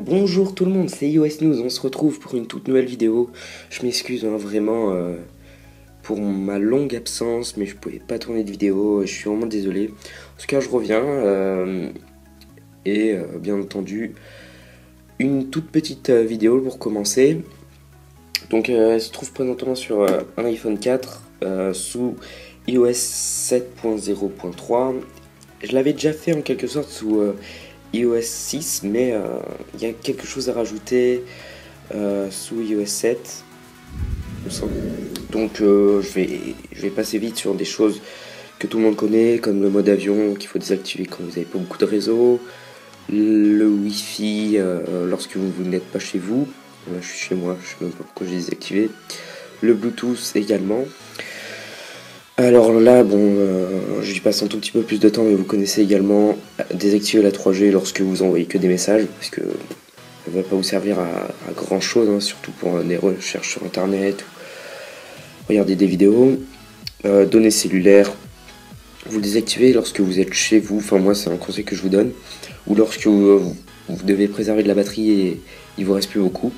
Bonjour tout le monde, c'est iOS News, on se retrouve pour une toute nouvelle vidéo. Je m'excuse vraiment pour ma longue absence, mais je pouvais pas tourner de vidéo, je suis vraiment désolé. En tout cas, je reviens et bien entendu, une toute petite vidéo pour commencer. Donc, elle se trouve présentement sur un iPhone 4 sous iOS 7.0.3. Je l'avais déjà fait en quelque sorte sous iOS 6, mais il y a quelque chose à rajouter sous iOS 7. Donc je vais passer vite sur des choses que tout le monde connaît, comme le mode avion qu'il faut désactiver quand vous n'avez pas beaucoup de réseau, le Wi-Fi lorsque vous n'êtes pas chez vous. Là, je suis chez moi, je ne sais même pas pourquoi j'ai désactivé. Le Bluetooth également. Alors là, je y passe un tout petit peu plus de temps, mais vous connaissez également désactiver la 3G lorsque vous envoyez que des messages, parce que elle va pas vous servir à grand chose, hein, surtout pour des recherches sur internet ou regarder des vidéos. Données cellulaires, vous le désactivez lorsque vous êtes chez vous, enfin moi c'est un conseil que je vous donne, ou lorsque vous devez préserver de la batterie et il vous reste plus beaucoup,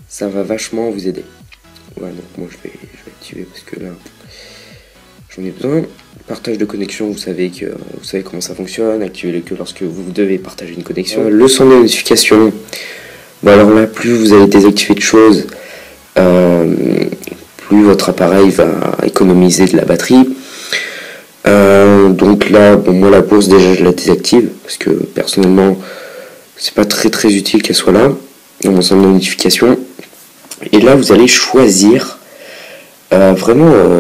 ça va vachement vous aider. Ouais, donc moi je vais activer parce que là j'en ai besoin. Partage de connexion, vous savez comment ça fonctionne. Activez-le que lorsque vous devez partager une connexion. Le son de notification, alors là, plus vous allez désactiver de choses, plus votre appareil va économiser de la batterie. Donc là, moi la pause déjà je la désactive parce que personnellement c'est pas très utile qu'elle soit là dans mon son de notification. Et là vous allez choisir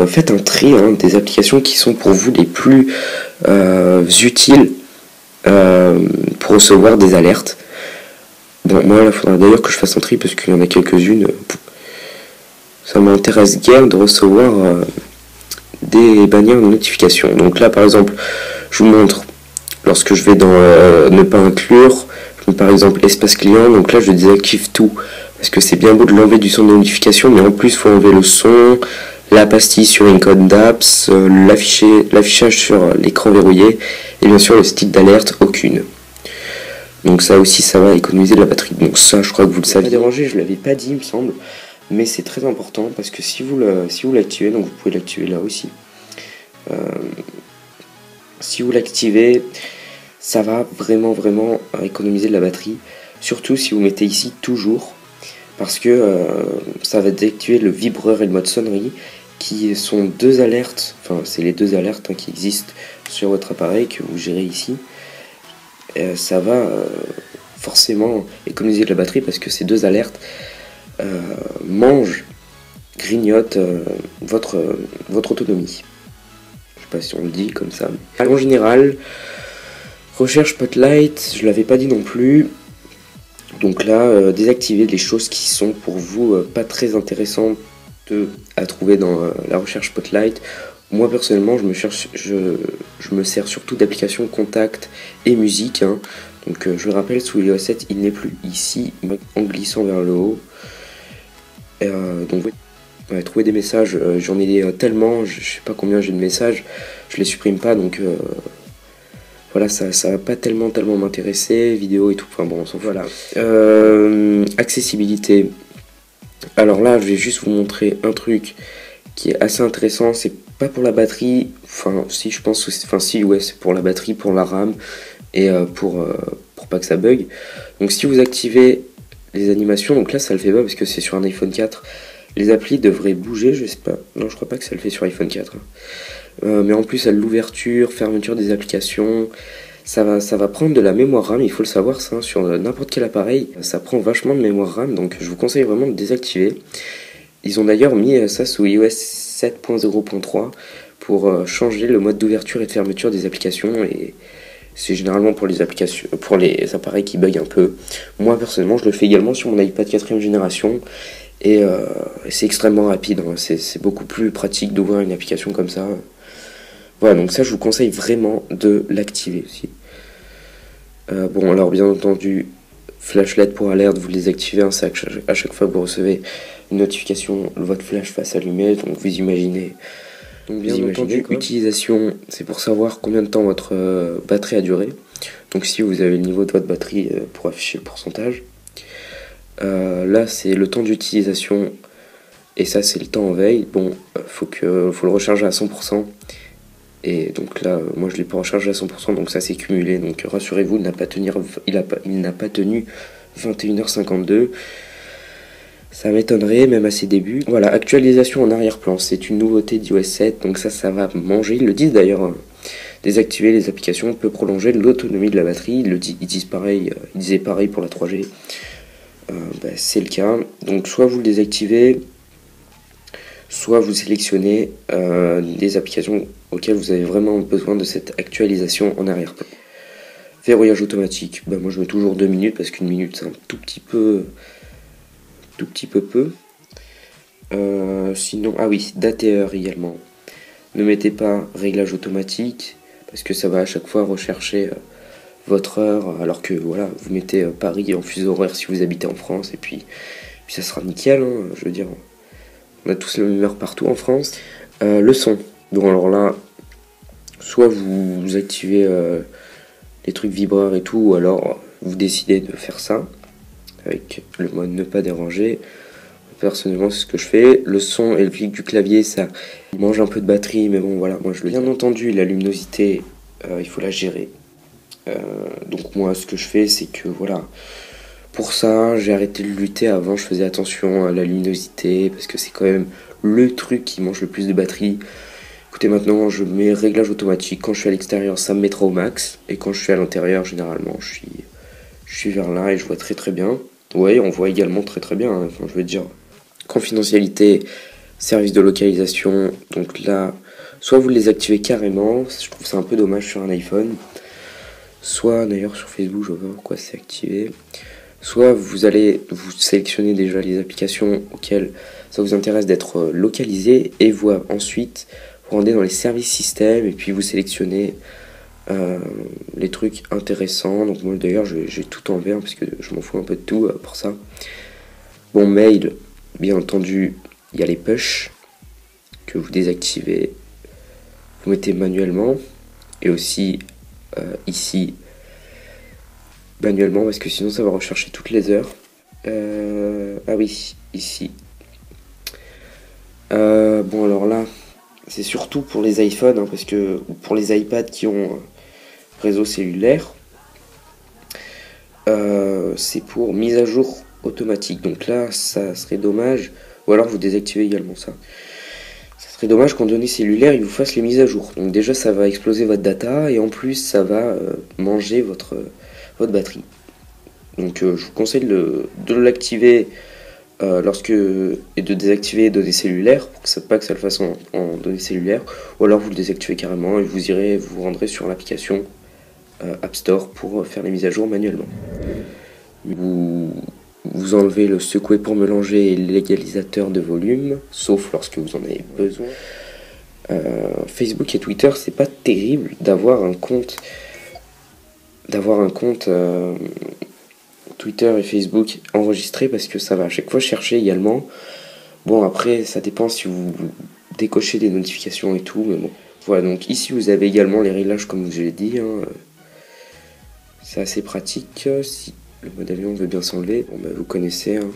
faites un tri des applications qui sont pour vous les plus utiles pour recevoir des alertes. Bon, moi, il faudra d'ailleurs que je fasse un tri parce qu'il y en a quelques-unes. Ça m'intéresse guère de recevoir des bannières de notification. Donc là, par exemple, je vous montre lorsque je vais dans ne pas inclure, je mets par exemple espace client. Donc là, je désactive tout. Parce que c'est bien beau de l'enlever du son de notification, mais en plus, il faut enlever le son, la pastille sur une code d'apps, l'affichage sur l'écran verrouillé, et bien sûr le stick d'alerte, aucune. Donc ça aussi, ça va économiser de la batterie. Donc ça, je crois que vous le savez. Déranger, je l'avais pas dit, il me semble, mais c'est très important, parce que si vous l'activez, donc vous pouvez l'activer là aussi. Si vous l'activez, ça va vraiment économiser de la batterie, surtout si vous mettez ici toujours. Parce que ça va désactiver le vibreur et le mode sonnerie qui sont deux alertes, enfin c'est les deux alertes qui existent sur votre appareil que vous gérez ici. Ça va forcément économiser de la batterie parce que ces deux alertes grignotent votre autonomie. Je sais pas si on le dit comme ça. En général, recherche Spotlight, je l'avais pas dit non plus. Donc là, désactiver les choses qui sont pour vous pas très intéressantes à trouver dans la recherche Spotlight. Moi personnellement, je me sers surtout d'applications contact et musique. Donc je le rappelle, sous iOS 7, il n'est plus ici en glissant vers le haut. Donc trouver des messages, j'en ai tellement, je sais pas combien j'ai de messages, je les supprime pas, donc voilà, ça va pas tellement m'intéresser, vidéo et tout, enfin bon, on s'en fout. Voilà. Accessibilité. Alors là, je vais juste vous montrer un truc qui est assez intéressant, c'est pas pour la batterie, enfin si je pense, c'est pour la batterie, pour la RAM et pour pas que ça bug. Donc si vous activez les animations, donc là ça le fait pas parce que c'est sur un iPhone 4, les applis devraient bouger, je sais pas, non je crois pas que ça le fait sur iPhone 4. Mais en plus, à l'ouverture, fermeture des applications, ça va prendre de la mémoire RAM, il faut le savoir, ça, sur n'importe quel appareil, ça prend vachement de mémoire RAM, donc je vous conseille vraiment de désactiver. Ils ont d'ailleurs mis ça sous iOS 7.0.3 pour changer le mode d'ouverture et de fermeture des applications, et c'est généralement pour les appareils qui bug un peu. Moi, personnellement, je le fais également sur mon iPad 4ème génération, et c'est extrêmement rapide, c'est beaucoup plus pratique d'ouvrir une application comme ça. Voilà, donc ça je vous conseille vraiment de l'activer aussi. Bon, alors bien entendu, flashlight pour alerte, vous les activez, c'est à chaque fois que vous recevez une notification, votre flash va s'allumer, donc vous imaginez. Donc bien entendu, utilisation, c'est pour savoir combien de temps votre batterie a duré. Donc si vous avez le niveau de votre batterie pour afficher le pourcentage. Là c'est le temps d'utilisation et ça c'est le temps en veille. Bon, faut le recharger à 100%. Et donc là, moi je l'ai pas rechargé à 100%, donc ça s'est cumulé. Donc rassurez-vous, il n'a pas tenu 21h52. Ça m'étonnerait, même à ses débuts. Voilà, actualisation en arrière-plan, c'est une nouveauté d'iOS 7, donc ça va manger. Ils le disent d'ailleurs, hein. Désactiver les applications peut prolonger l'autonomie de la batterie. Ils disent pareil, ils disaient pareil pour la 3G. C'est le cas. Donc soit vous le désactivez, soit vous sélectionnez des applications auxquelles vous avez vraiment besoin de cette actualisation en arrière-plan. Verrouillage automatique, moi je mets toujours 2 minutes parce qu'une minute c'est un tout petit peu peu. Sinon, ah oui, date et heure également. Ne mettez pas réglage automatique parce que ça va à chaque fois rechercher votre heure, alors que voilà, vous mettez Paris en fuseau horaire si vous habitez en France et puis ça sera nickel, hein, je veux dire, on a tous la même heure partout en France. Le son, donc alors là, soit vous activez les trucs vibreurs et tout, ou alors vous décidez de faire ça avec le mode ne pas déranger. Personnellement, c'est ce que je fais. Le son et le clic du clavier, ça mange un peu de batterie, mais bon, voilà, moi je le dis. Bien entendu, la luminosité, il faut la gérer. Donc moi, ce que je fais, c'est que voilà, pour ça, j'ai arrêté de lutter. Avant, je faisais attention à la luminosité, parce que c'est quand même le truc qui mange le plus de batterie. Écoutez, maintenant, je mets réglage automatique. Quand je suis à l'extérieur, ça me mettra au max. Et quand je suis à l'intérieur, généralement, je suis vers là et je vois très très bien. Ouais, on voit également très très bien, hein. Enfin, je veux dire, confidentialité, service de localisation, donc là, soit vous les activez carrément, je trouve ça un peu dommage sur un iPhone, soit d'ailleurs sur Facebook, je vois pas pourquoi c'est activé, soit vous sélectionner déjà les applications auxquelles ça vous intéresse d'être localisé, et ensuite vous rendez dans les services système, et puis vous sélectionnez les trucs intéressants. Donc moi d'ailleurs j'ai tout en vert parce que je m'en fous un peu de tout pour ça. Bon, mail, bien entendu, il y a les push que vous désactivez, vous mettez manuellement, et aussi ici manuellement parce que sinon ça va rechercher toutes les heures. Ah oui, ici. Bon alors là, c'est surtout pour les iPhones, hein, parce que pour les iPads qui ont réseau cellulaire, c'est pour mise à jour automatique. Donc là, ça serait dommage, ou alors vous désactivez également ça. Ça serait dommage qu'en données cellulaires, il vous fasse les mises à jour. Donc déjà, ça va exploser votre data, et en plus, ça va manger votre batterie. Donc je vous conseille de l'activer et de désactiver les données cellulaires, pour que pas que ça le fasse en données cellulaires, ou alors vous le désactivez carrément et vous rendrez sur l'application App Store pour faire les mises à jour manuellement. Vous enlevez le secouer pour mélanger et l'égalisateur de volume, sauf lorsque vous en avez besoin. Facebook et Twitter, c'est pas terrible d'avoir un compte Twitter et Facebook enregistré, parce que ça va à chaque fois chercher également. Bon, après ça dépend si vous décochez des notifications et tout, mais bon. Voilà, donc ici vous avez également les réglages comme je l'ai dit, hein. C'est assez pratique si le mode avion veut bien s'enlever. Bon, vous connaissez, hein.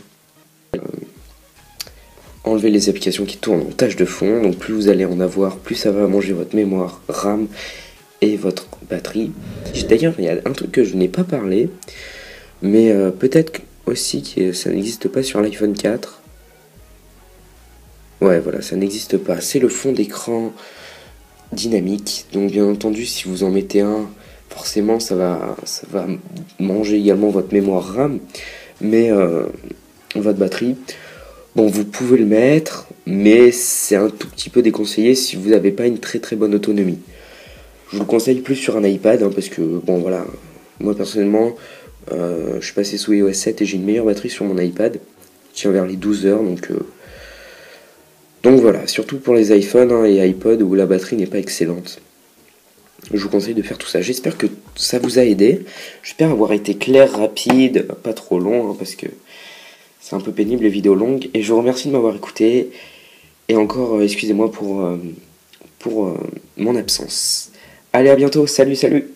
Enlever les applications qui tournent en tâche de fond. Donc plus vous allez en avoir, plus ça va manger votre mémoire RAM et votre batterie. D'ailleurs, il y a un truc que je n'ai pas parlé, mais peut-être aussi que ça n'existe pas sur l'iPhone 4. Ouais, voilà, ça n'existe pas. C'est le fond d'écran dynamique. Donc bien entendu, si vous en mettez un, forcément ça va manger également votre mémoire RAM, mais votre batterie. Bon, vous pouvez le mettre, mais c'est un tout petit peu déconseillé si vous n'avez pas une très très bonne autonomie. Je vous le conseille plus sur un iPad, hein, parce que bon voilà, moi personnellement, je suis passé sous iOS 7 et j'ai une meilleure batterie sur mon iPad. Je tiens vers les 12 heures, donc voilà, surtout pour les iPhones, hein, et iPod où la batterie n'est pas excellente. Je vous conseille de faire tout ça. J'espère que ça vous a aidé. J'espère avoir été clair, rapide, pas trop long, hein, parce que c'est un peu pénible les vidéos longues. Et je vous remercie de m'avoir écouté. Et encore, excusez-moi pour mon absence. Allez, à bientôt. Salut, salut.